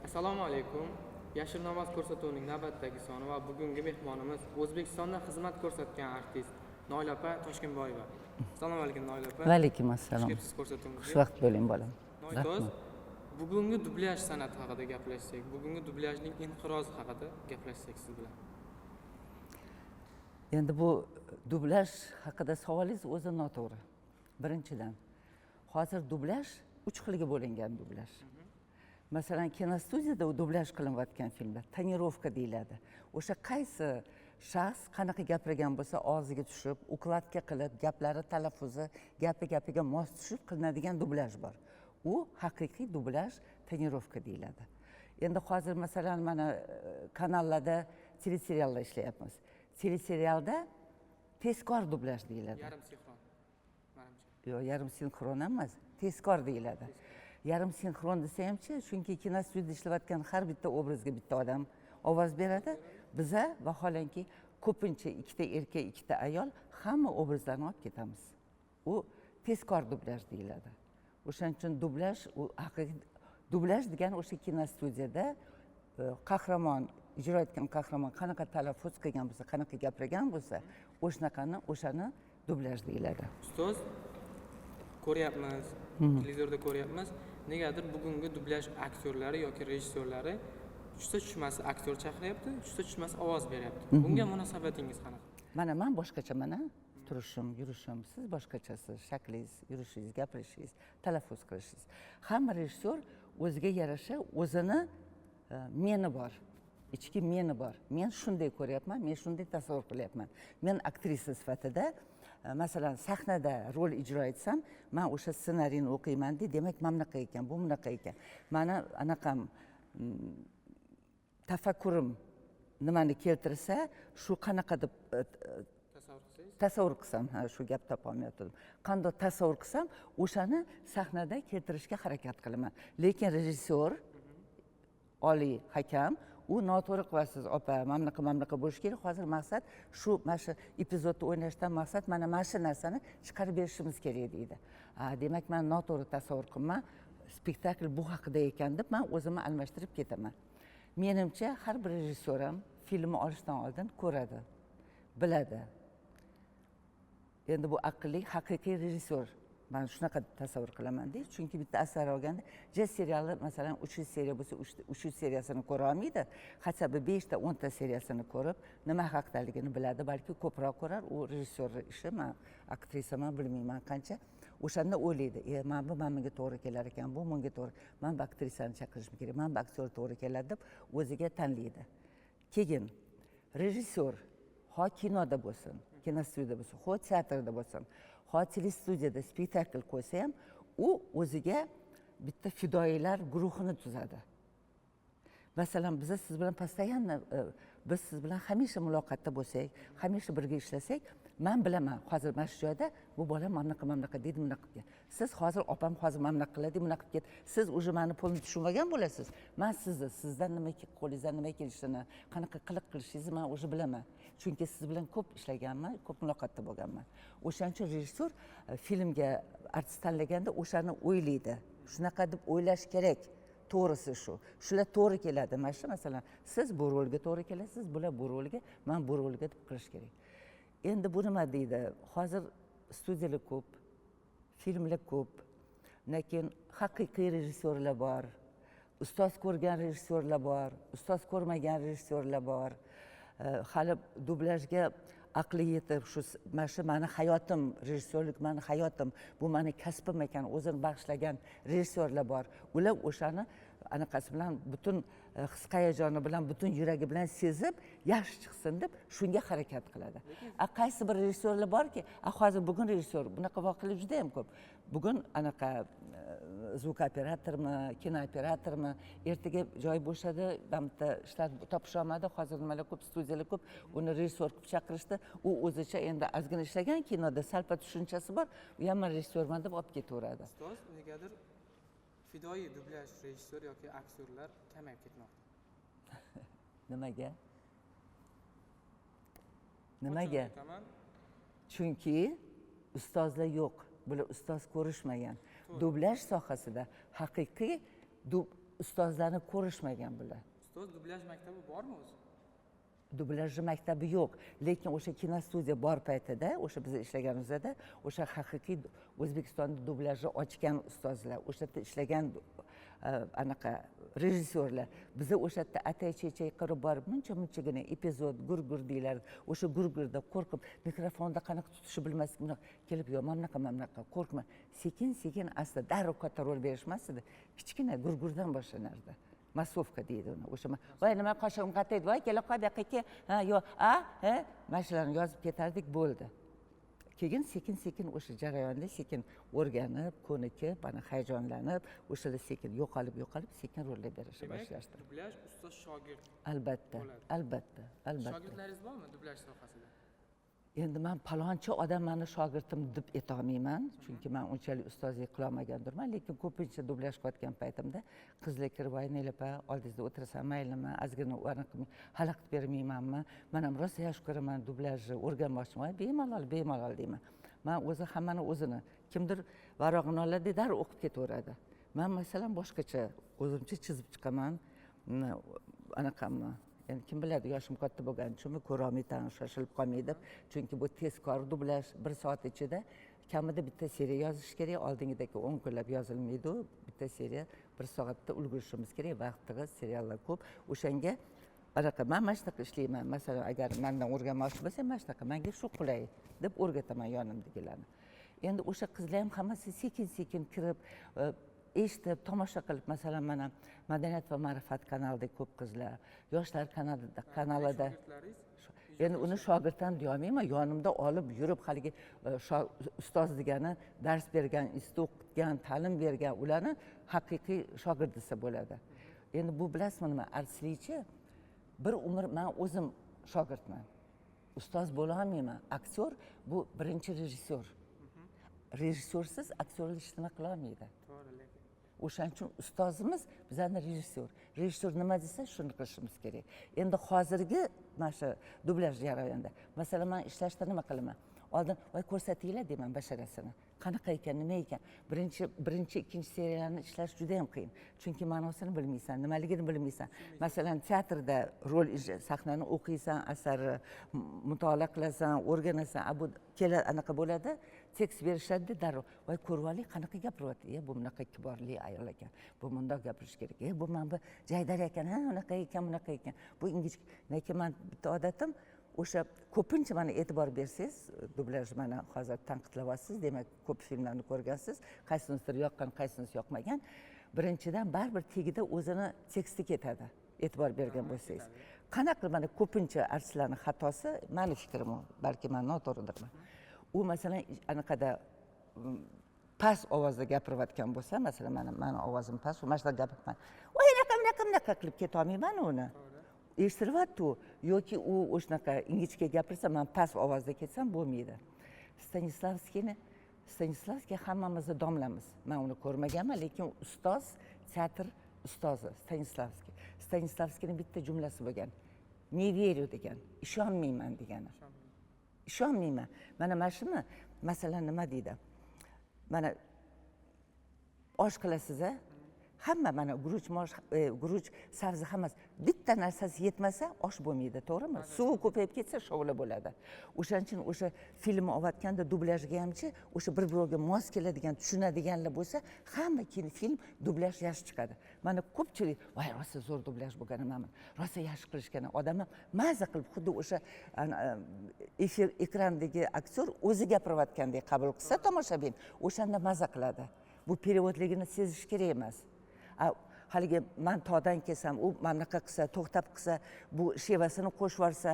Assalomu alaykum. Yashil namoz ko'rsatuvining navbatdagi soni va bugungi mehmonimiz O'zbekistonda xizmat ko'rsatgan artist Noilopa Toshkentboyeva. Assalomu alaykum Noilopa. Va alaykum assalom. Xush kelibsiz ko'rsatuvimizga. Xushvaqt bo'ling bolam. Noilopa, bugungi dublyaj san'ati haqida gaplashsak, bugungi dublyajning inqirozi haqida gaplashsak siz bilan. Endi bu dublyaj haqida savolingiz o'zi noto'g'ri. Birinchidan, hozir dublyaj 3 xilga bo'lingan dublyaj. Masalan, kinostudiyada dublyaj qilinayotgan filmlar tonirovka deyiladi. O'sha qaysi shaxs qanaqa gapirgan bo'lsa, og'ziga tushib, ukladka qilib, gaplari talaffuzi, gapiga mos tushib qilinadigan dublyaj bor. U haqiqiy dublyaj tonirovka deyiladi. Endi hozir masalan mana kanallarda teleseriallar ishlayapmiz. Teleserialda tezkor dublyaj deyiladi. Yarim sinxron. Menimcha. Yo'q, yarim sinxron emas, tezkor deyiladi. Yarim sinxron desa hamchi, chunki kinostudiyada ishlayotgan har bitta obrazga bitta odam ovoz beradi. Biza vaholanki ko'pincha ikkita erkak, ikkita ayol hamma obrazlarni olib ketamiz. U tezkor dublyaj deyiladi. O'shaning uchun dublyaj u haqiqiy dublyaj degani o'sha kinostudiyada qahramon ijro etgan qahramon qanaqa talaffuz qilgan bo'lsa, qanaqa gapirgan bo'lsa, o'shani dublyaj deyiladi. Ustoz, ko'ryapmiz, televizorda ko'ryapmiz. Negadir bugungi dublyaj aktyorlari yoki rejissyorlari tushsa-tushmasi aktyor chaqiryapti, tushsa-tushmasi ovoz beryapti. Bunga munosabatingiz qanaqa? Mana men boshqacha, mana turishim, yurishim, siz boshqachasiz, shaklingiz, yurishingiz, gapirishingiz, talaffuz qilishingiz. Hamma rejissyor o'ziga yarasha o'zini meni bor. Ichki meni bor. Men shunday ko'ryapman, men shunday tasavvur qilyapman. Men aktrisa sifatida masalan sahnada rol ijro etsam, men o'sha ssenariyni o'qiyman, demak mana bunaqa ekan, bu bunaqa ekan. Mana anaqam tafakkurim nimani keltirsa, shu qanaqa deb tasavvur qilsam, shu gap topolmayotdim. Qanday tasavvur qilsam, o'shani sahnada keltirishga harakat qilaman. Lekin rejissyor, oliy hakam u noto'g'ri qilyapsiz, opa, mana bunaqa bo'lishi kerak. Hozir maqsad shu, mana shu epizodni o'ynashdan maqsad mana shu narsani chiqarib berishimiz kerak deydi. Demak, men noto'g'ri tasavvur qilman, spektakl bu haqida ekan deb men o'zimni almashtirib ketaman. Menimcha har bir rejissyor ham filmni olishdan oldin ko'radi, biladi. Endi bu aqlli, haqiqiy rejissyor. Ben shunaqa tasavvur qilaman-da, chunki bitta asar olganda, jaz seriali masalan 300 seriya bo'lsa, 300 seriyasini ko'ra olmaydi. Hatto 5 ta 10 ta seriyasini ko'rib, nima haqdaligini biladi, balki ko'proq ko'rar. U rejissyor ishi, men aktrisaman, bilmayman qancha. O'shanda o'ylaydi, men bu menga to'g'ri kelar ekan, bu menga to'g'ri. Men bu aktrisani chaqirishim kerak, men bu aktyor to'g'ri keladi deb o'ziga tanlaydi. Keyin rejissyor ho kinoda bo'lsin, kinostudiyada bo'lsin, ho teatrda bo'lsin, ho telestudiyada spektakl qo'ysa ham, u o'ziga bitta fidoyilar guruhini tuzadi. Masalan, biz siz bilan постоянно, biz siz bilan hamisha muloqotda bo'lsak, hamisha birga ishlasak, men bilaman, hozir mana shu joyda bu bola mana bunaqa dedi, bunaqa qilgan. Siz hozir opam hozir mana bunaqa qiladi, bunaqa qilib ket. Siz o'sha meni pulni tushunmagan bo'lasiz. Men sizdan nima qo'lingizdan nima kelishini, qanaqa qiliq qilishingizni men o'sha bilaman. Chunki siz bilan ko'p ishlaganman, ko'p muloqotda bo'lganman. O'shaning uchun rejissyor filmga artist tanlaganda o'shani o'ylaydi. Shunaqa deb o'ylash kerak. To'g'risi shu. Shular to'g'ri keladi. Mana shu masalan, siz bu rolga to'g'ri kelasiz, bular bu rolga, men bu rolga deb qilish kerak. Endi bu nima deydi? Hozir studiyalar ko'p, filmlar ko'p, lekin haqiqiy rejissyorlar bor, ustoz ko'rgan rejissyorlar bor, ustoz ko'rmagan rejissyorlar bor. Hali dublyajga aqli yetib, shu mana shu meni hayotim, rejissyorlik meni hayotim, bu meni kasbim ekan, o'zini bag'ishlagan rejissyorlar bor. Ular o'shani anaqasi bilan butun his hayajoni bilan, butun yuragi bilan sezib, yaxshi chiqsin deb shunga harakat qiladi. Qaysi bir rejissyorlar borki, hozir bugun rejissyor, bunaqa voqealar juda ham ko'p. Bugun anaqa zvuk operatormi, kino operatormi, ertaga joy bo'shadi, bitta ishlar topisha olmadi, hozir nimalar ko'p, studiyalar ko'p, uni rejissyor qilib chaqirishdi. U o'zicha endi ozgina ishlagan kinoda salpa tushunchasi bor, u ham rejissyorman deb olib ketaveradi. Ustoz, negadir fidoyi dublyaj rejissyor yoki aktyorlar kamayib ketmoqda. Nimaga? Nimaga? Chunki ustozlar yo'q. Bular ustoz ko'rishmagan. Dublyaj sohasida haqiqiy ustozlarni ko'rishmagan bular. Ustoz dublyaj maktabi bormi o'zi? Dublyaj maktabi yo'q, lekin o'sha kinostudiya bor paytida, o'sha biz ishlaganimizda o'sha haqiqiy O'zbekistonda dublyajni ochgan ustozlar, o'sha yerda ishlagan anaqa rejissyorlar bizni o'sha yerda atay-chechay qilib borib munchagina epizod gurgur deyiladi. O'sha gurgurda qo'rqib mikrofonda qanaqa tutishni bilmaslik kelib yo mana bunaqa qo'rqma. Sekin asta darrov katta rol berishmas edi. Kichkina gurgurdan boshlanardi. Masovka deydi uni. O'sha voy nima qoshig'im qataydi, voy kela qol bu yoqqa ha yo mana shularni yozib ketardik bo'ldi. Keyin sekin o'sha jarayonda sekin o'rganib, ko'nikib, mana hayajonlanib, o'shalar sekin yo'qolib, sekin rollar berishni boshlashdi. Dublyaj ustoz shogird. Albatta. Shogirdlaringiz bormi dublyaj sohasida? Endi men palonchi odam meni shogirdim deb aytolmayman, chunki men unchalik ustozlik qila olmagandirman, lekin ko'pincha dublyaj qilayotgan paytimda qizlar kirib, "Voy Nilapa, oldingizda o'tirasan, maylimi? Ozgina xalaqit bermaymanmi? Men ham rosa yaxshi ko'raman dublyajni, o'rganmoqchiman." Bemalol deyman. Men o'zi hammani o'zini kimdir varog'ini oladi, darrov o'qib ketaveradi. Men masalan boshqacha o'zimcha chizib chiqaman. Anaqamni endi kim biladi, yoshim katta bo'lgani uchunmi ko'rolmayman, shoshilib qolmay deb. Chunki bu tezkor dublyaj 1 soat ichida kamida bitta seriya yozish kerak. Oldingidagi 10 kunlab yozilmaydi. Bitta seriya 1 soatda ulgurishimiz kerak. Vaqt tig'iz, seriallar ko'p. O'shanga anaqa men mana shunaqa ishlayman. Masalan, agar mendan o'rganmoqchi bo'lsa, mana shunaqa menga shu qulay deb o'rgataman yonimdagilarni. Endi o'sha qizlar ham hammasi sekin kirib eshitib, tomosha qilib, masalan, mana Madaniyat va ma'rifat kanalida ko'p qizlar, yoshlar kanalida. Endi uni shogirddan deyolmayman, yonimda olib yurib, haligi ustoz degani dars bergan, institut o'qitgan, ta'lim bergan, ularni haqiqiy shogird desa bo'ladi. Endi bu bilasizmi nima? Artistlikchi bir umr men o'zim shogirdman. Ustoz bo'la olmayman. Aktyor bu birinchi rejissyor. Rejissyorsiz aktyorlik ishni qila olmaydi. O'shaning uchun ustozimiz bizani rejissyor. Rejissyor nima desa, shuni qilishimiz kerak. Endi hozirgi mana shu dublyaj jarayonida, masalan, men ishlashda nima qilaman? Oldin voy ko'rsatinglar deyman basharasini. Qanaqa ekan, nima ekan? Birinchi, ikkinchi seriyalarni ishlash juda ham qiyin. Chunki ma'nosini bilmaysan, nimaligini bilmaysan. Masalan, teatrda rol sahnani o'qiysan, asarni mutolaa qilasan, o'rganasan, bu kela anaqa bo'ladi. Tekst berishadi darrov. Voy ko'rvali qanaqa gapiryapti? Bu bunaqa kiborli ayol ekan. Bu bundoq gapirish kerak. Bu men bu jaydar ekan, unaqa ekan, bunaqa ekan. Bu ingichka. Lekin men bitta odatim o'sha ko'pincha mana e'tibor bersangiz, dublyaj mana hozir tanqidlayapsiz, demak ko'p filmlarni ko'rgansiz, qaysinisidir yoqqan, qaysinisi yoqmagan. Birinchidan baribir tagida o'zini teksti ketadi. E'tibor bergan bo'lsangiz. Qanaqa mana ko'pincha artistlarning xatosi, meni fikrim u, balki men noto'g'ridirman. U masalan anaqada past ovozda gapirayotgan bo'lsa, masalan meni ovozim past, mana shunaqa gapirman. Voy bunaqa qilib keta olmayman uni. Eshitilyapti yoki u o'shanaqa ingichka gapirsa, men past ovozda ketsam bo'lmaydi. Stanislavskiy hammamiz domlamiz. Men uni ko'rmaganman, lekin ustoz, teatr ustozi Stanislavskiy. Stanislavskiyning bitta jumlasi bo'lgan. "Не верю" degan, ishonmayman degani. Ishonmayman. Mana shuni, masalan, nima deydi? Mana osh qilasiz-a? Hamma mana guruch, sabzi hammasi bitta narsasi yetmasa osh bo'lmaydi, to'g'rimi? Suvi ko'payib ketsa shovla bo'ladi. O'shaning uchun o'sha filmni olayotganda dublyajga hamchi o'sha bir-biriga mos keladigan, tushunadiganlar bo'lsa, hamma film dublyaj yaxshi chiqadi. Mana ko'pchilik, "Voy, rosa zo'r dublyaj bo'lgan emasmi? Rosa yaxshi qilishgan." Odamlar maza qilib xuddi o'sha ekrandagi aktyor o'zi gapirayotgandek qabul qilsa tomoshabin, o'shanda maza qiladi. Bu periodligini sezish kerak emas. Haligi men tog'dan kelsam, u mamlaqa qilsa, to'xtab qilsa, bu shevasini qo'shib yuborsa,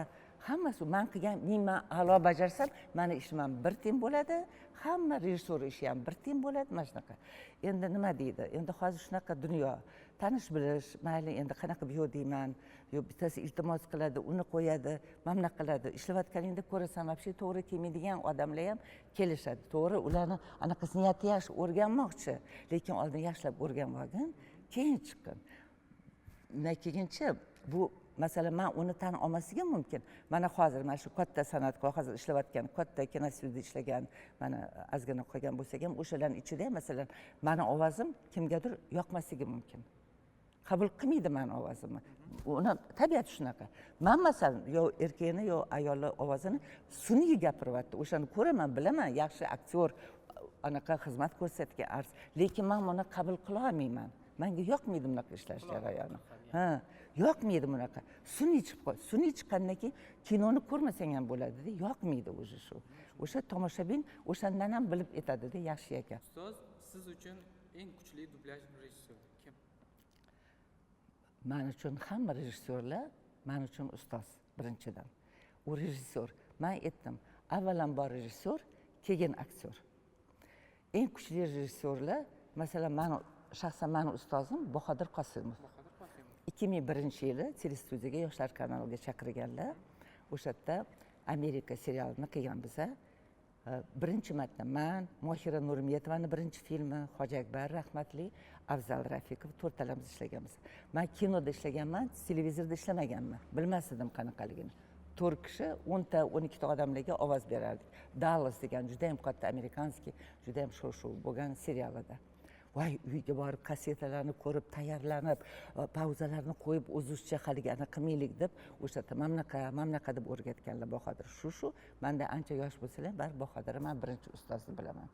hammasi men qilgan, men a'lo bajarsam, meni ishim ham bir teng bo'ladi, hamma rejissyor ishi ham bir teng bo'ladi, mana shunaqa. Endi nima deydi? Endi hozir shunaqa dunyo, tanish bilish, mayli endi qanaqa biyo deyman, yo bittasi iltimos qiladi, uni qo'yadi, mana qiladi. Ishlayotganingda ko'rasan, вообще to'g'ri kelmaydigan odamlar ham kelishadi. To'g'ri, ularni anaqasi niyati yaxshi, o'rganmoqchi, lekin oldin yaxshilab o'rganib olgin, keyin chiqqin. Keyinchi bu masalan men uni tan olmasligim mumkin. Mana hozir mana shu katta san'atkor, hozir ishlayotgan, katta kinostudiyada ishlagan, mana ozgina qolgan bo'lsa ham, o'shalarning ichida masalan meni ovozim kimgadir yoqmasligi mumkin. qabul qilmaydi mani ovozimni. Uni tabiati shunaqa. Men masalan yo erkakni yo ayolni ovozini sun'iy gapiryapti. O'shani ko'raman, bilaman, yaxshi aktyor anaqa xizmat ko'rsatgan arz, lekin men buni qabul qila olmayman. Menga yoqmaydi bunaqa ishlash jarayoni. Ha, yoqmaydi bunaqa. Sun'iy chiqib qoldi. Sun'iy chiqqandan keyin kinoni ko'rmasang ham bo'ladi-da, yoqmaydi o'zi shu. O'sha tomoshabin o'shandan ham bilib aytadi-da, yaxshi ekan. Ustoz, siz uchun eng kuchli dublyaj rejissyori kim? Men uchun hamma rejissyorlar men uchun ustoz birinchidan. U rejissyor. Men aytdim, avvalambor rejissyor, keyin aktyor. Eng kuchli rejissyorlar, masalan, shaxsan meni ustozim Bahodir Qosimov. 2001-yili telestudiyaga Yoshlar kanaliga chaqirganlar. O'sha yerda Amerika serialini qilgan biza. Birinchi marta men, Mohira Nurmetovaning birinchi filmi, Hoji Akbar rahmatli, Afzal Rafiqov to'rtalamiz ishlaganmiz. Men kinoda ishlaganman, televizorda ishlamaganman. Bilmasdim qanaqaligini. 4 kishi 10 ta 12 ta odamlarga ovoz berardik. Dallas degan juda ham katta amerikanskiy, juda ham show bo'lgan serialida. Voy, uyga borib kassetalarni ko'rib, tayyorlanib, pauzalarni qo'yib, o'zizcha haligani qilmaylik deb, o'sha mamlaqa deb o'rgatganlar Bahodir. Shu, menda ancha yosh bo'lsalar, bar Bahodir men birinchi ustozni bilaman.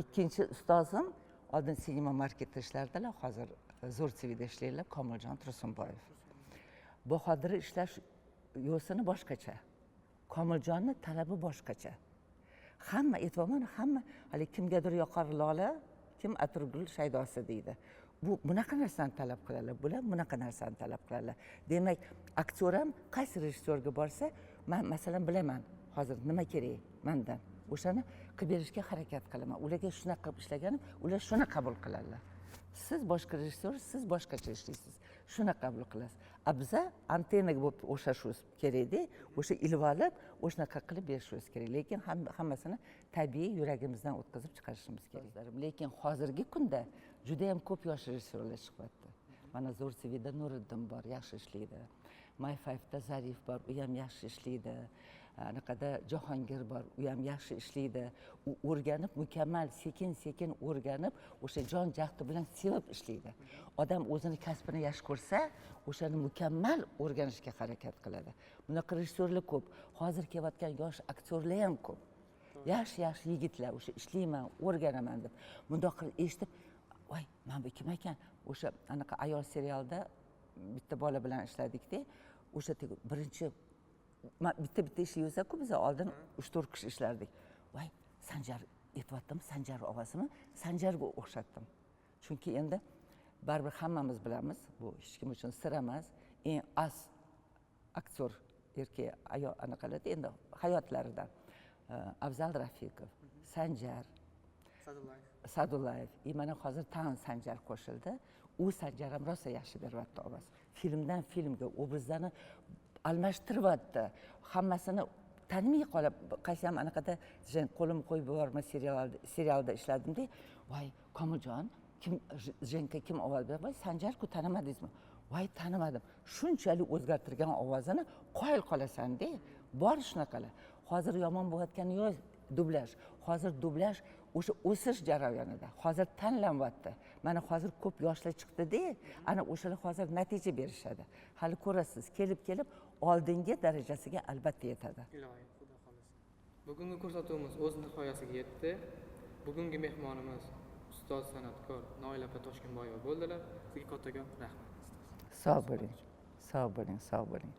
Ikkinchi ustozim oldin sinema marketda ishlardilar, hozir Zo'r TVda ishlaydilar, Komiljon Tursunboyev. Bahodir ishlash yo'sini boshqacha. Komiljonning talabi boshqacha. Hamma aytvaman, hamma hali kimgadir yoqar lola, kim Atirgul shaydosi deydi. Bunaqa narsani talab qiladilar, bular bunaqa narsani talab qiladilar. Demak, aktyor ham qaysi rejissyorga borsa, men masalan bilaman, hozir nima kerak mendan. O'shani qilib berishga harakat qilaman. Ularga shunaqa qilib ishlaganim, ular shuni qabul qiladilar. Siz boshqa rejissyor, siz boshqacha ishlaysiz. Shuni qabul qilasiz. Biza antennaga bo'lib o'xshashimiz kerakda, o'sha ilib olib, o'shanaqa qilib berishimiz kerak. Lekin hammasini tabiiy yuragimizdan o'tkazib chiqarishimiz kerak. Lekin hozirgi kunda juda ham ko'p yosh rejissyorlar chiqyapti. Mana Zo'r TVda Nuriddin bor, yaxshi ishlaydi. My 5da Zarif bor, u ham yaxshi ishlaydi. Anaqada Jahongir bor, u ham yaxshi ishlaydi. U o'rganib, mukammal, sekin-sekin o'rganib, o'sha jon jahdi bilan sevib ishlaydi. Odam o'zini kasbini yaxshi ko'rsa, o'shani mukammal o'rganishga harakat qiladi. Bunaqa rejissyorlar ko'p. Hozir kelayotgan yosh aktyorlar ham ko'p. Yaxshi yigitlar, o'sha ishlayman, o'rganaman deb. Bundoq qilib eshitib, voy, men bu kim ekan? O'sha anaqa ayol serialda bitta bola bilan ishladik-da. O'sha birinchi bitta ishlayversak-ku, biz oldin 3-4 kishi ishlardik. Voy, Sanjar aytyaptimi, Sanjar ovozimi? Sanjarga o'xshatdim. Chunki endi baribir hammamiz bilamiz, bu hech kim uchun sir emas, eng aktyor erkak ayol anaqalarda endi hayotlaridan Afzal Rafiqov, Sanjar, Sadullayev, mana hozir tan Sanjar qo'shildi. U Sanjar ham rosa yaxshi beryapti ovoz. Filmdan filmga obrazlarni almashtiryapti. Hammasini tanimay qolib, qaysi ham anaqada qo'lim qo'yib yuborma serialda ishladim-da. Voy, Komiljon, Jenka kim ovoz berdi? Voy, Sanjar-ku tanimadingizmi? Voy, tanimadim. Shunchalik o'zgartirgan ovozini qoyil qolasan-da. Bor shunaqalar. Hozir yomon bo'layotgani yo'q dublyaj. Hozir dublyaj o'sha o'sish jarayonida. Hozir tanlanyapti. Mana hozir ko'p yoshlar chiqdi-da, ana o'shalar hozir natija berishadi. Hali ko'rasiz, kelib oldingi darajasiga albatta yetadi. Iloyim, Xudo xolasa. Bugungi ko'rsatuvimiz o'z nihoyasiga yetdi. Bugungi mehmonimiz ustoz san'atkor Noila Toshkentboyeva bo'ldilar. Sizga kattakon rahmat. Sog' bo'ling. Sog' bo'ling, sog' bo'ling.